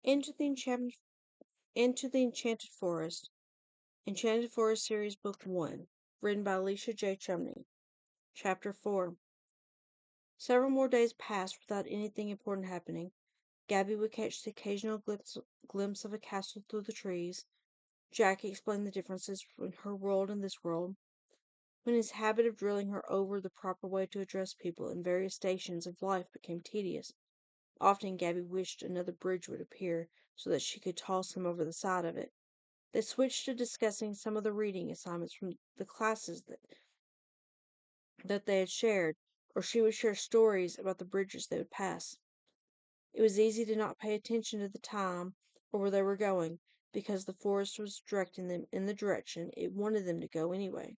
Into the Enchantment, Into the Enchanted Forest. Enchanted Forest Series Book 1. Written by Alicia J. Chumney. Chapter 4. Several more days passed without anything important happening. Gabby would catch the occasional glimpse of a castle through the trees. Jackie explained the differences between her world and this world. When his habit of drilling her over the proper way to address people in various stations of life became tedious, often Gabby wished another bridge would appear so that she could toss him over the side of it. They switched to discussing some of the reading assignments from the classes that they had shared, or she would share stories about the bridges they would pass. It was easy to not pay attention to the time or where they were going, because the forest was directing them in the direction it wanted them to go anyway.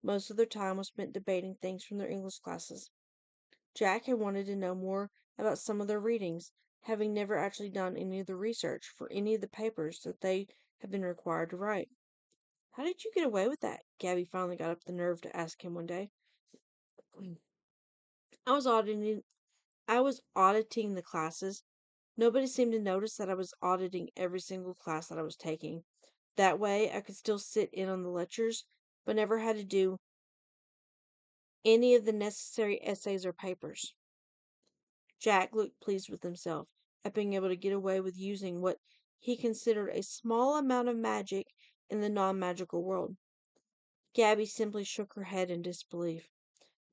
Most of their time was spent debating things from their English classes. Jack had wanted to know more about some of their readings, having never actually done any of the research for any of the papers that they had been required to write. "How did you get away with that?" Gabby finally got up the nerve to ask him one day. I was auditing I was auditing the classes. Nobody seemed to notice that I was auditing every single class that I was taking. That way I could still sit in on the lectures, but never had to do any of the necessary essays or papers. Jack looked pleased with himself at being able to get away with using what he considered a small amount of magic in the non-magical world. Gabby simply shook her head in disbelief.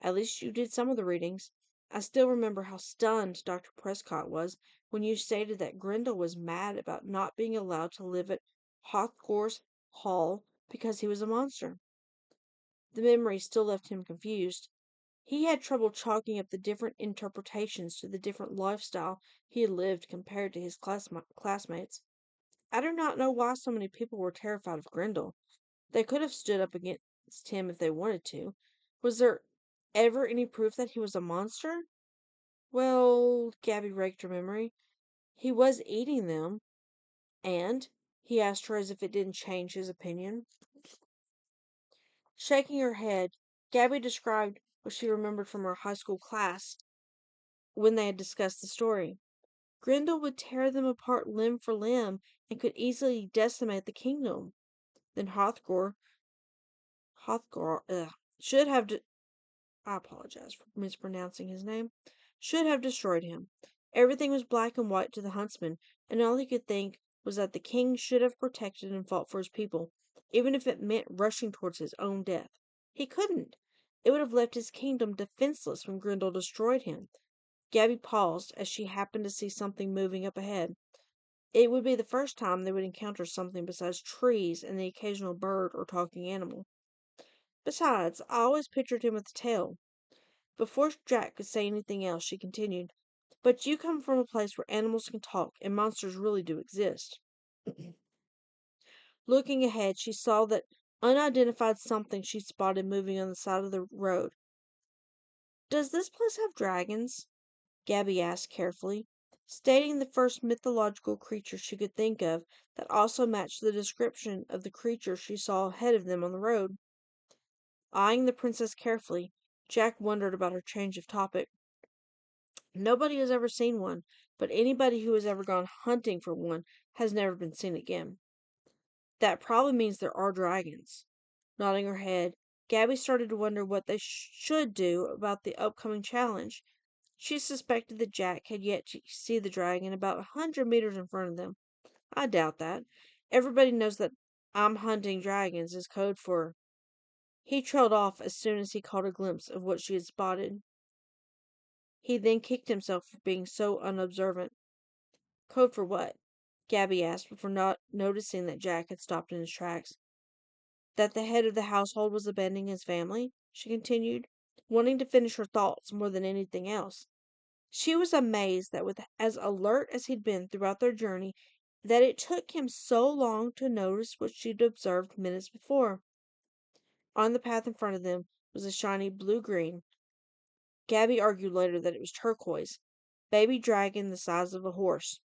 "At least you did some of the readings. I still remember how stunned Dr. Prescott was when you stated that Grendel was mad about not being allowed to live at Hawthorne's Hall because he was a monster." The memory still left him confused. He had trouble chalking up the different interpretations to the different lifestyle he had lived compared to his classmates. "I do not know why so many people were terrified of Grendel. They could have stood up against him if they wanted to. Was there ever any proof that he was a monster?" "Well," Gabby raked her memory, "he was eating them." "And?" he asked her as if it didn't change his opinion. Shaking her head, Gabby described what she remembered from her high school class when they had discussed the story. "Grendel would tear them apart limb for limb and could easily decimate the kingdom. Then Hrothgar should have I apologize for mispronouncing his name, should have destroyed him. Everything was black and white to the huntsman, and all he could think was that the king should have protected and fought for his people, even if it meant rushing towards his own death. He couldn't. It would have left his kingdom defenseless when Grendel destroyed him." Gabby paused as she happened to see something moving up ahead. It would be the first time they would encounter something besides trees and the occasional bird or talking animal. "Besides, I always pictured him with a tail." Before Jack could say anything else, she continued, "But you come from a place where animals can talk and monsters really do exist." Looking ahead, she saw that unidentified something she spotted moving on the side of the road. "Does this place have dragons?" Gabby asked carefully, stating the first mythological creature she could think of that also matched the description of the creature she saw ahead of them on the road. Eyeing the princess carefully, Jack wondered about her change of topic. "Nobody has ever seen one, but anybody who has ever gone hunting for one has never been seen again." "That probably means there are dragons." Nodding her head, Gabby started to wonder what they should do about the upcoming challenge. She suspected that Jack had yet to see the dragon about 100 meters in front of them. "I doubt that. Everybody knows that 'I'm hunting dragons' is code for—" He trailed off as soon as he caught a glimpse of what she had spotted. He then kicked himself for being so unobservant. "Code for what?" Gabby asked before not noticing that Jack had stopped in his tracks. "That the head of the household was abandoning his family," she continued, wanting to finish her thoughts more than anything else. She was amazed that with as alert as he'd been throughout their journey, that it took him so long to notice what she'd observed minutes before. On the path in front of them was a shiny blue-green. Gabby argued later that it was turquoise. Baby dragon the size of a horse.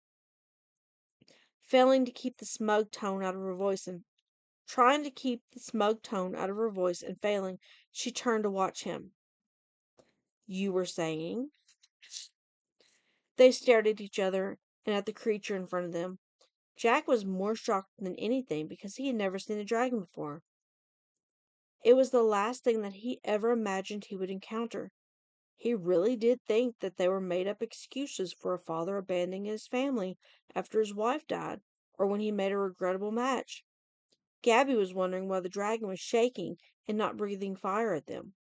Failing to keep the smug tone out of her voice and Trying to keep the smug tone out of her voice and failing, she turned to watch him. "You were saying?" They stared at each other, and at the creature in front of them. Jack was more shocked than anything because he had never seen a dragon before. It was the last thing that he ever imagined he would encounter. He really did think that they were made up excuses for a father abandoning his family after his wife died, or when he made a regrettable match. Gabby was wondering why the dragon was shaking and not breathing fire at them.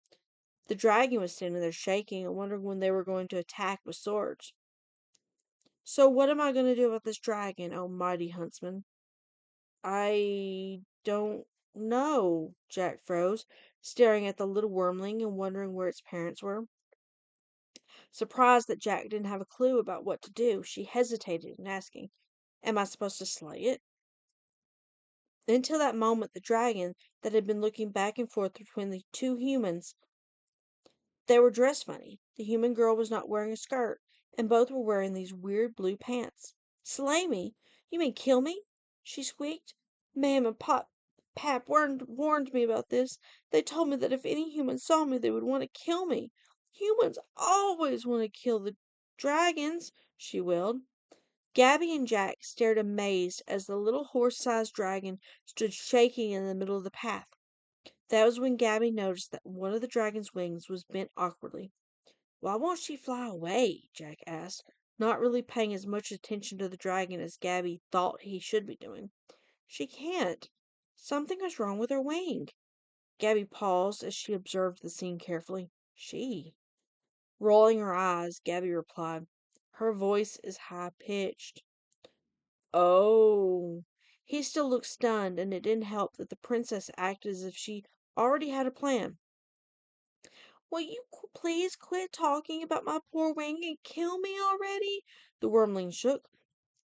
The dragon was standing there shaking and wondering when they were going to attack with swords. So what am I going to do about this dragon, oh mighty huntsman? I don't know, Jack froze, staring at the little wormling and wondering where its parents were. Surprised that Jack didn't have a clue about what to do, she hesitated in asking, "Am I supposed to slay it?" Until that moment, the dragon that had been looking back and forth between the two humans, they were dressed funny. The human girl was not wearing a skirt, and both were wearing these weird blue pants. "Slay me? You mean kill me?" she squeaked. "Mam and Pap warned me about this. They told me that if any humans saw me, they would want to kill me. Humans always want to kill the dragons," she wailed. Gabby and Jack stared amazed as the little horse-sized dragon stood shaking in the middle of the path. That was when Gabby noticed that one of the dragon's wings was bent awkwardly. "Why won't she fly away?" Jack asked, not really paying as much attention to the dragon as Gabby thought he should be doing. "She can't. Something is wrong with her wing." Gabby paused as she observed the scene carefully. "She?" Rolling her eyes, Gabby replied. Her voice is high-pitched. "Oh." He still looked stunned, and it didn't help that the princess acted as if she already had a plan. "Will you please quit talking about my poor wing and kill me already?" The wormling shook.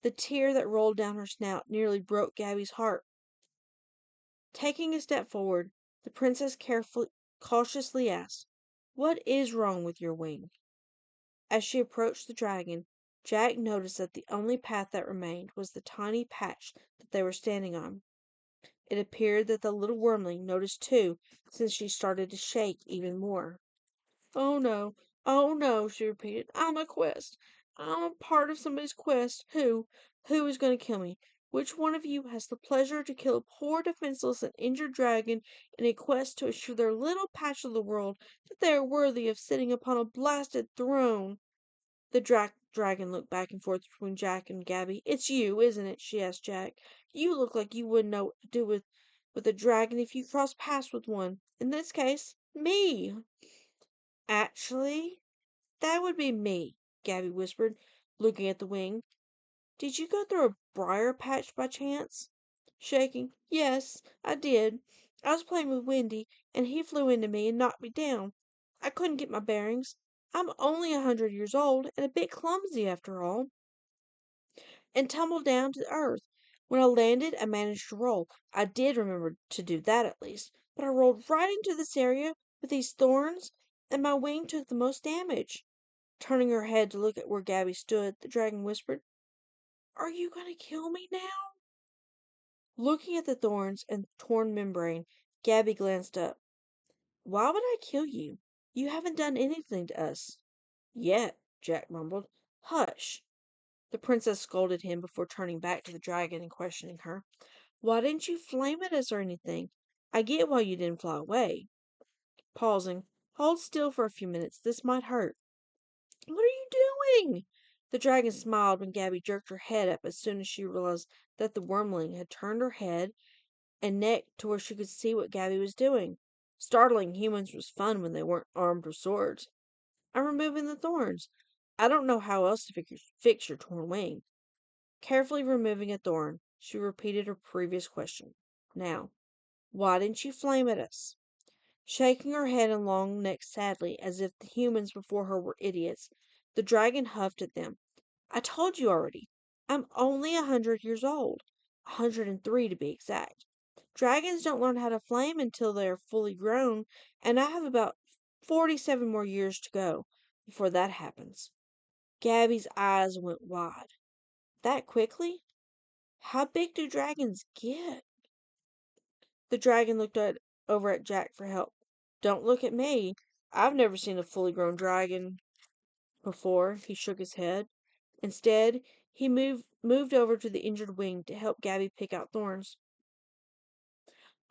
The tear that rolled down her snout nearly broke Gabby's heart. Taking a step forward, the princess cautiously asked, "What is wrong with your wing?" As she approached the dragon, Jack noticed that the only path that remained was the tiny patch that they were standing on. It appeared that the little wormling noticed too, since she started to shake even more. Oh no," she repeated. "I'm a quest. I'm a part of somebody's quest. Who is going to kill me? Which one of you has the pleasure to kill a poor, defenseless, and injured dragon in a quest to assure their little patch of the world that they are worthy of sitting upon a blasted throne?" The dragon looked back and forth between Jack and Gabby. "It's you, isn't it?" she asked Jack. "You look like you wouldn't know what to do with a dragon if you crossed paths with one. In this case, me." "Actually, that would be me," Gabby whispered, looking at the wing. "Did you go through a briar patch by chance?" Shaking. "Yes, I did. I was playing with Wendy, and he flew into me and knocked me down. I couldn't get my bearings. I'm only 100 years old, and a bit clumsy after all, and tumbled down to earth. When I landed, I managed to roll. I did remember to do that at least. But I rolled right into this area with these thorns, and my wing took the most damage." Turning her head to look at where Gabby stood, the dragon whispered, "Are you going to kill me now?" Looking at the thorns and torn membrane, Gabby glanced up. "Why would I kill you? You haven't done anything to us." "Yet," Jack mumbled. "Hush." The princess scolded him before turning back to the dragon and questioning her. "Why didn't you flame at us or anything? I get why you didn't fly away." Pausing. "Hold still for a few minutes. This might hurt." "What are you doing?" The dragon smiled when Gabby jerked her head up as soon as she realized that the wormling had turned her head and neck to where she could see what Gabby was doing. Startling humans was fun when they weren't armed with swords. "I'm removing the thorns. I don't know how else to fix your torn wing." Carefully removing a thorn, she repeated her previous question. "Now, why didn't you flame at us?" Shaking her head and long neck sadly, as if the humans before her were idiots, the dragon huffed at them. "I told you already. I'm only 100 years old. 103 to be exact. Dragons don't learn how to flame until they are fully grown, and I have about 47 more years to go before that happens." Gabby's eyes went wide. "That quickly? How big do dragons get?" The dragon looked over at Jack for help. "Don't look at me. I've never seen a fully grown dragon before." He shook his head. Instead, He moved over to the injured wing to help Gabby pick out thorns.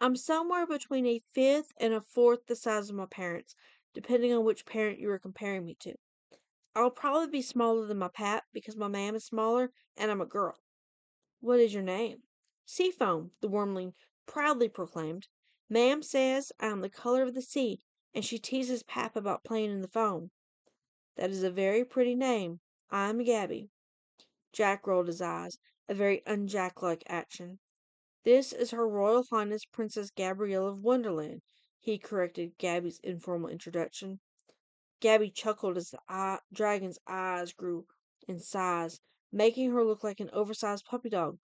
I'm somewhere between a fifth and a fourth the size of my parents, depending on which parent you are comparing me to. I'll probably be smaller than my pap because my mam is smaller and I'm a girl. What is your name? Seafoam, the wormling proudly proclaimed. Mam says I am the color of the sea, and she teases pap about playing in the foam. That is a very pretty name. I'm Gabby. Jack rolled his eyes, a very un-Jack-like action. This is Her Royal Highness Princess Gabrielle of Wonderland, he corrected Gabby's informal introduction. Gabby chuckled as the dragon's eyes grew in size, making her look like an oversized puppy dog.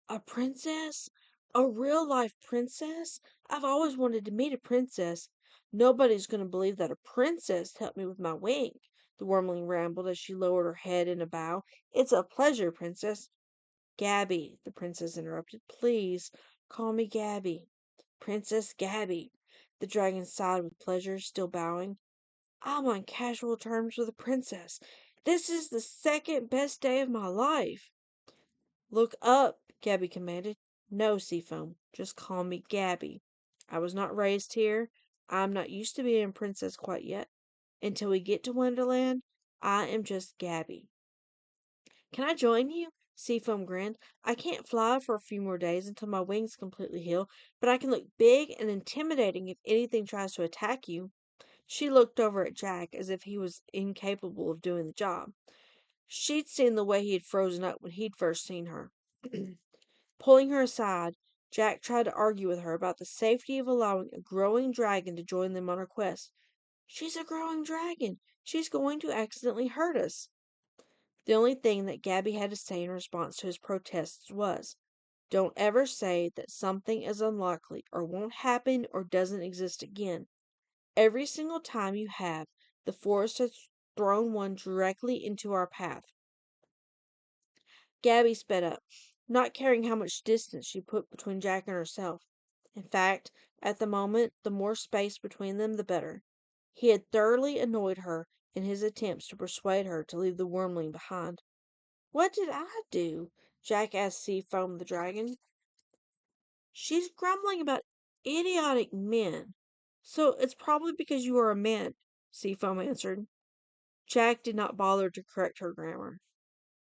A princess? A real life princess? I've always wanted to meet a princess. Nobody's going to believe that a princess helped me with my wing, the wormling rambled as she lowered her head in a bow. It's a pleasure, princess. Gabby, the princess interrupted. Please call me Gabby. Princess Gabby. The dragon sighed with pleasure, still bowing. I'm on casual terms with a princess. This is the second best day of my life. Look up, Gabby commanded. No, Seafoam, just call me Gabby. I was not raised here. I'm not used to being a princess quite yet. Until we get to Wonderland, I am just Gabby. Can I join you? Seafoam grinned. I can't fly for a few more days until my wings completely heal, but I can look big and intimidating if anything tries to attack you. She looked over at Jack as if he was incapable of doing the job. She'd seen the way he had frozen up when he'd first seen her. Pulling her aside, Jack tried to argue with her about the safety of allowing a growing dragon to join them on her quest. She's a growing dragon. She's going to accidentally hurt us. The only thing that Gabby had to say in response to his protests was, don't ever say that something is unlikely or won't happen or doesn't exist again. Every single time you have, the forest has thrown one directly into our path. Gabby sped up, not caring how much distance she put between Jack and herself. In fact, at the moment, the more space between them, the better. He had thoroughly annoyed her in his attempts to persuade her to leave the wormling behind. What did I do? Jack asked Seafoam the dragon. She's grumbling about idiotic men. So it's probably because you are a man, Seafoam answered. Jack did not bother to correct her grammar.